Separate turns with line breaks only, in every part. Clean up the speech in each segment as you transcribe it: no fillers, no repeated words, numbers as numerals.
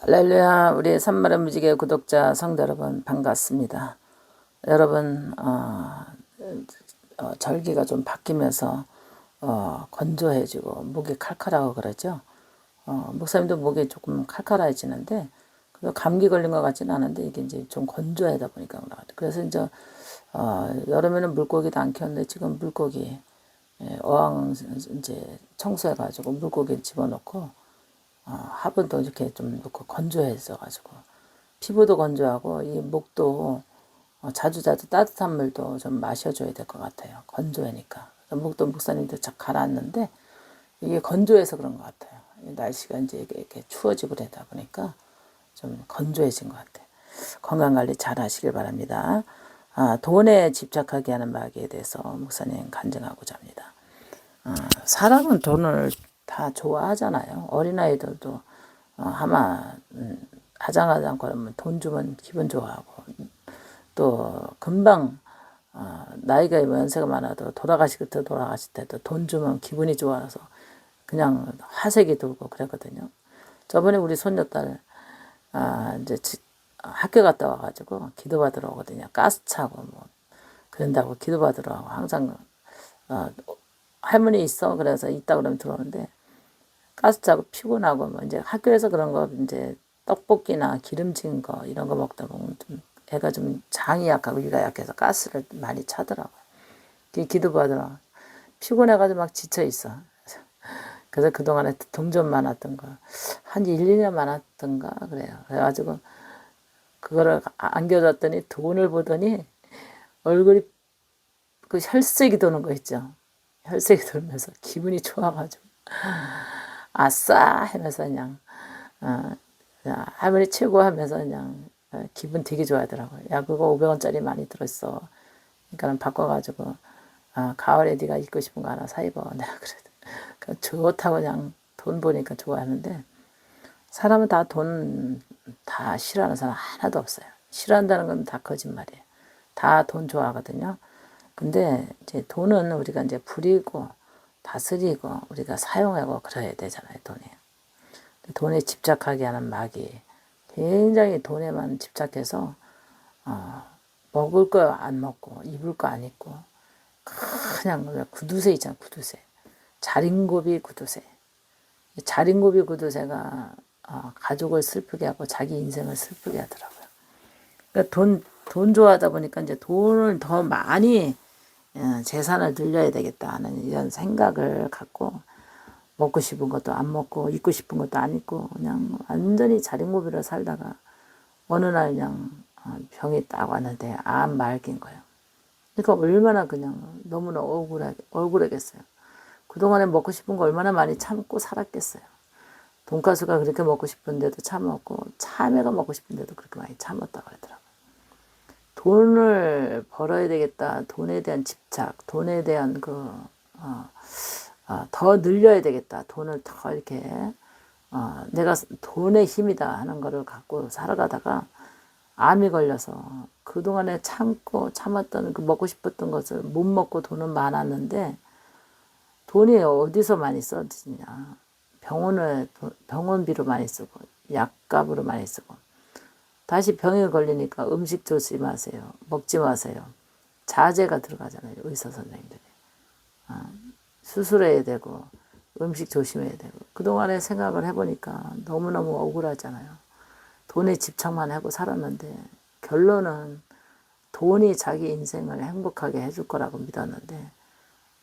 할렐루야, 우리 산마의 무지개 구독자 성도 여러분 반갑습니다. 여러분 절기가 좀 바뀌면서 건조해지고 목이 칼칼하고 그러죠. 목사님도 목이 조금 칼칼해지는데 그래도 감기 걸린 것 같지는 않은데 이게 이제 좀 건조하다 보니까 그런 것 같아요. 그래서 이제 여름에는 물고기도 안 키웠는데 지금 물고기 어항 이제 청소해가지고 물고기 집어넣고 화분도 이렇게 좀 넣고 건조해져가지고 피부도 건조하고 이 목도 자주자주 따뜻한 물도 좀 마셔줘야 될 것 같아요. 건조하니까. 목도 목사님도 잘 가라앉는데 이게 건조해서 그런 것 같아요. 날씨가 이제 이렇게 추워지고 그러다 보니까 좀 건조해진 것 같아요. 건강관리 잘 하시길 바랍니다. 돈에 집착하게 하는 마귀에 대해서 목사님 간증하고자 합니다. 사람은 돈을 다 좋아하잖아요. 어린아이들도 아마 하장하장거리면 돈 주면 기분 좋아하고 또 금방 나이가 연세가 많아도 돌아가실 때도 돈 주면 기분이 좋아서 그냥 화색이 돌고 그랬거든요. 저번에 우리 손녀딸 이제 학교 갔다 와가지고 기도받으러 오거든요. 가스 차고 뭐 그런다고 기도받으러 하고 항상 할머니 있어 그래서 있다 그러면 들어오는데 가스 차고 피곤하고 뭐 이제 학교에서 그런 거 이제 떡볶이나 기름진 거 이런 거 먹다 보면 좀 애가 좀 장이 약하고 위가 약해서 가스를 많이 차더라고요. 기도받으러 피곤해가지고 막 지쳐 있어. 그래서 그동안에 돈 좀 많았던 거 한 1, 2년 많았던가 그래요. 그래가지고 그거를 안겨줬더니 돈을 보더니 얼굴이 그 혈색이 도는 거 있죠. 혈색이 돌면서 기분이 좋아가지고 아싸 하면서 그냥 할머니 최고 하면서 그냥 기분 되게 좋아하더라고요. 야 그거 500원짜리 많이 들었어. 그러니까 바꿔가지고 가을에 네가 입고 싶은 거 하나 사 입어. 내가 그래도 좋다고 그냥 돈 보니까 좋아하는데 사람은 다 돈 다 싫어하는 사람 하나도 없어요. 싫어한다는 건 다 거짓말이에요. 다 돈 좋아하거든요. 근데 이제 돈은 우리가 이제 부리고 다스리고 우리가 사용하고 그래야 되잖아요. 돈에 집착하게 하는 마귀. 굉장히 돈에만 집착해서 먹을 거 안 먹고 입을 거 안 입고 그냥 구두쇠 있잖아. 구두쇠. 자린고비 구두쇠. 자린고비 구두쇠가 가족을 슬프게 하고 자기 인생을 슬프게 하더라고요. 그러니까 돈 좋아하다 보니까 이제 돈을 더 많이 재산을 늘려야 되겠다는 이런 생각을 갖고 먹고 싶은 것도 안 먹고 입고 싶은 것도 안 입고 그냥 완전히 자린고비로 살다가 어느 날 그냥 병이 딱 왔는데 암 말기인 거예요. 그러니까 얼마나 그냥 너무나 억울하겠어요. 그동안에 먹고 싶은 거 얼마나 많이 참고 살았겠어요. 돈가스가 그렇게 먹고 싶은데도 참았고 참외가 먹고 싶은데도 그렇게 많이 참았다 그러더라고요. 돈을 벌어야 되겠다. 돈에 대한 집착, 돈에 대한 더 늘려야 되겠다. 돈을 더 이렇게 내가 돈의 힘이다 하는 거를 갖고 살아가다가 암이 걸려서 그동안에 참고 참았던 그 먹고 싶었던 것을 못 먹고 돈은 많았는데 돈이 어디서 많이 써지냐. 병원비로 많이 쓰고 약값으로 많이 쓰고 다시 병에 걸리니까 음식 조심하세요. 먹지 마세요. 자제가 들어가잖아요. 의사 선생님들이. 수술해야 되고 음식 조심해야 되고 그동안에 생각을 해보니까 너무너무 억울하잖아요. 돈에 집착만 하고 살았는데 결론은 돈이 자기 인생을 행복하게 해줄 거라고 믿었는데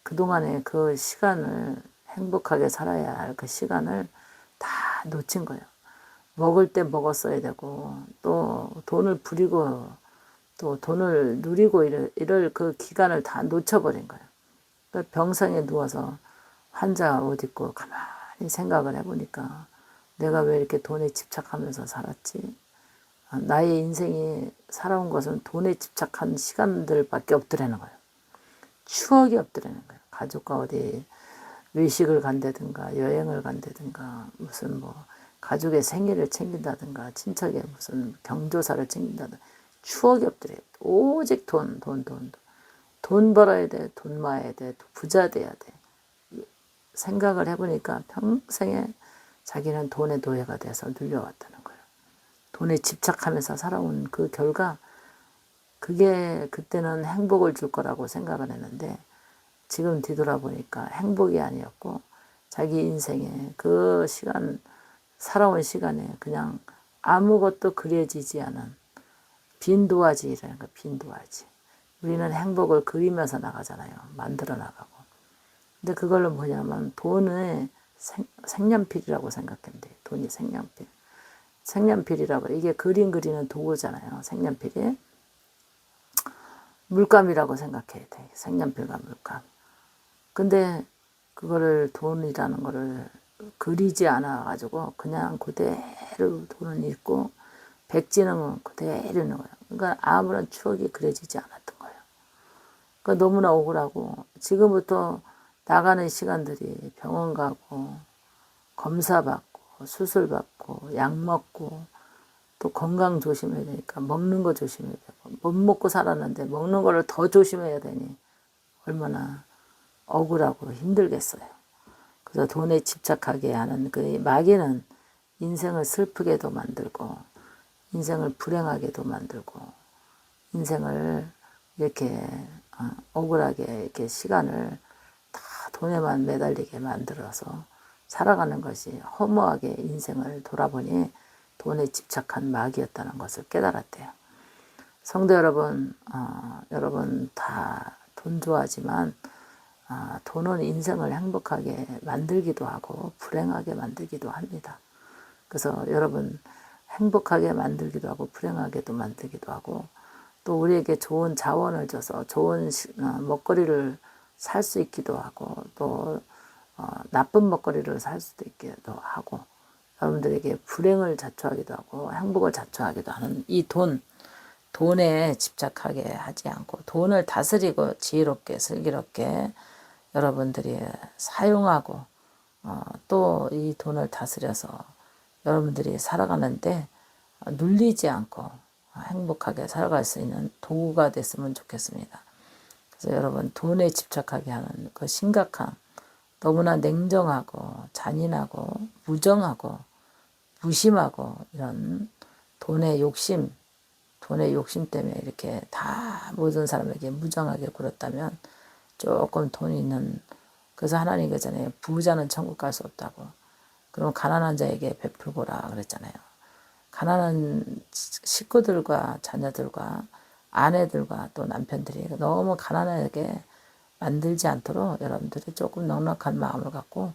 그동안에 그 시간을 행복하게 살아야 할 그 시간을 다 놓친 거예요. 먹을 때 먹었어야 되고 또 돈을 부리고 또 돈을 누리고 이럴 그 기간을 다 놓쳐버린 거예요. 그러니까 병상에 누워서 환자 옷 입고 가만히 생각을 해보니까 내가 왜 이렇게 돈에 집착하면서 살았지? 나의 인생이 살아온 것은 돈에 집착한 시간들밖에 없더라는 거예요. 추억이 없더라는 거예요. 가족과 어디 외식을 간다든가 여행을 간다든가 무슨 뭐 가족의 생일을 챙긴다든가 친척의 무슨 경조사를 챙긴다든가 추억이 없더래요. 오직 돈 벌어야 돼. 돈 모아야 돼. 부자 돼야 돼. 생각을 해보니까 평생에 자기는 돈의 노예가 돼서 눌려왔다는 거예요. 돈에 집착하면서 살아온 그 결과 그게 그때는 행복을 줄 거라고 생각을 했는데 지금 뒤돌아보니까 행복이 아니었고 자기 인생에 그 시간 살아온 시간에 그냥 아무것도 그려지지 않은 빈 도화지라는 거. 빈 도화지. 우리는 행복을 그리면서 나가잖아요. 만들어 나가고. 근데 그걸로 뭐냐면 돈의 색연필이라고 생각하면 돼요. 돈이 색연필. 색연필이라고 이게 그림 그리는 도구잖아요. 색연필이. 물감이라고 생각해야 돼. 색연필과 물감. 근데 그거를 돈이라는 거를 그리지 않아 가지고 그냥 그대로 돈은 있고 백지는 그대로 있는 거예요. 그러니까 아무런 추억이 그려지지 않았던 거예요. 그러니까 너무나 억울하고 지금부터 나가는 시간들이 병원 가고 검사 받고 수술 받고 약 먹고 또 건강 조심해야 되니까 먹는 거 조심해야 되고 못 먹고 살았는데 먹는 거를 더 조심해야 되니 얼마나 억울하고 힘들겠어요. 그래서 돈에 집착하게 하는 그 마귀는 인생을 슬프게도 만들고 인생을 불행하게도 만들고 인생을 이렇게 억울하게 이렇게 시간을 다 돈에만 매달리게 만들어서 살아가는 것이 허무하게 인생을 돌아보니 돈에 집착한 마귀였다는 것을 깨달았대요. 성도 여러분, 여러분 다 돈 좋아하지만 돈은 인생을 행복하게 만들기도 하고 불행하게 만들기도 합니다. 그래서 여러분 행복하게 만들기도 하고 불행하게도 만들기도 하고 또 우리에게 좋은 자원을 줘서 좋은 먹거리를 살 수 있기도 하고 또 나쁜 먹거리를 살 수도 있기도 하고 여러분들에게 불행을 자초하기도 하고 행복을 자초하기도 하는 이 돈에 집착하게 하지 않고 돈을 다스리고 지혜롭게 슬기롭게 여러분들이 사용하고 또 이 돈을 다스려서 여러분들이 살아가는데 눌리지 않고 행복하게 살아갈 수 있는 도구가 됐으면 좋겠습니다. 그래서 여러분 돈에 집착하게 하는 그 심각한 너무나 냉정하고 잔인하고 무정하고 무심하고 이런 돈의 욕심 때문에 이렇게 다 모든 사람에게 무정하게 굴었다면 조금 돈이 있는 그래서 하나님 그러잖아요. 부자는 천국 갈 수 없다고. 그럼 가난한 자에게 베풀고라 그랬잖아요. 가난한 식구들과 자녀들과 아내들과 또 남편들이 너무 가난하게 만들지 않도록 여러분들이 조금 넉넉한 마음을 갖고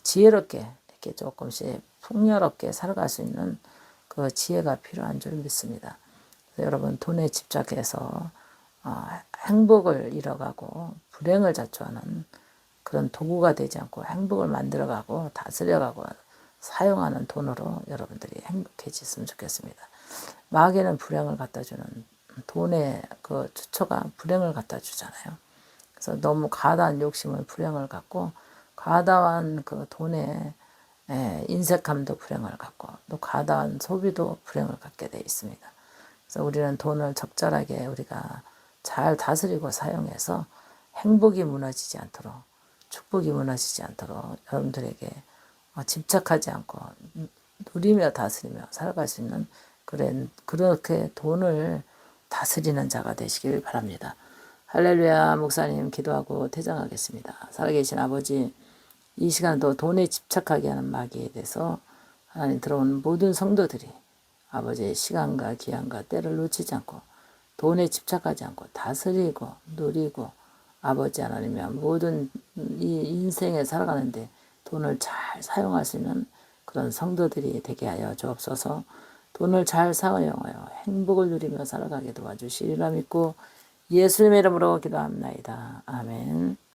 지혜롭게 이렇게 조금씩 풍요롭게 살아갈 수 있는 그 지혜가 필요한 줄 믿습니다. 여러분 돈에 집착해서 행복을 잃어가고 불행을 자초하는 그런 도구가 되지 않고 행복을 만들어가고 다스려가고 사용하는 돈으로 여러분들이 행복해졌으면 좋겠습니다. 마귀는 불행을 갖다주는 돈의 그 추초가 불행을 갖다주잖아요. 그래서 너무 과다한 욕심을 불행을 갖고 과다한 그 돈에 인색함도 불행을 갖고 또 과다한 소비도 불행을 갖게 되어 있습니다. 그래서 우리는 돈을 적절하게 우리가 잘 다스리고 사용해서 행복이 무너지지 않도록 축복이 무너지지 않도록 여러분들에게 집착하지 않고 누리며 다스리며 살아갈 수 있는 그렇게 돈을 다스리는 자가 되시길 바랍니다. 할렐루야. 목사님 기도하고 퇴장하겠습니다. 살아계신 아버지 이 시간도 돈에 집착하게 하는 마귀에 대해서 하나님 들어온 모든 성도들이 아버지의 시간과 기한과 때를 놓치지 않고 돈에 집착하지 않고 다스리고 누리고 아버지 하나님의 모든 이 인생에 살아가는데 돈을 잘 사용할 수 있는 그런 성도들이 되게 하여 주옵소서. 돈을 잘 사용하여 행복을 누리며 살아가게 도와주시리라 믿고 예수님의 이름으로 기도합나이다. 아멘.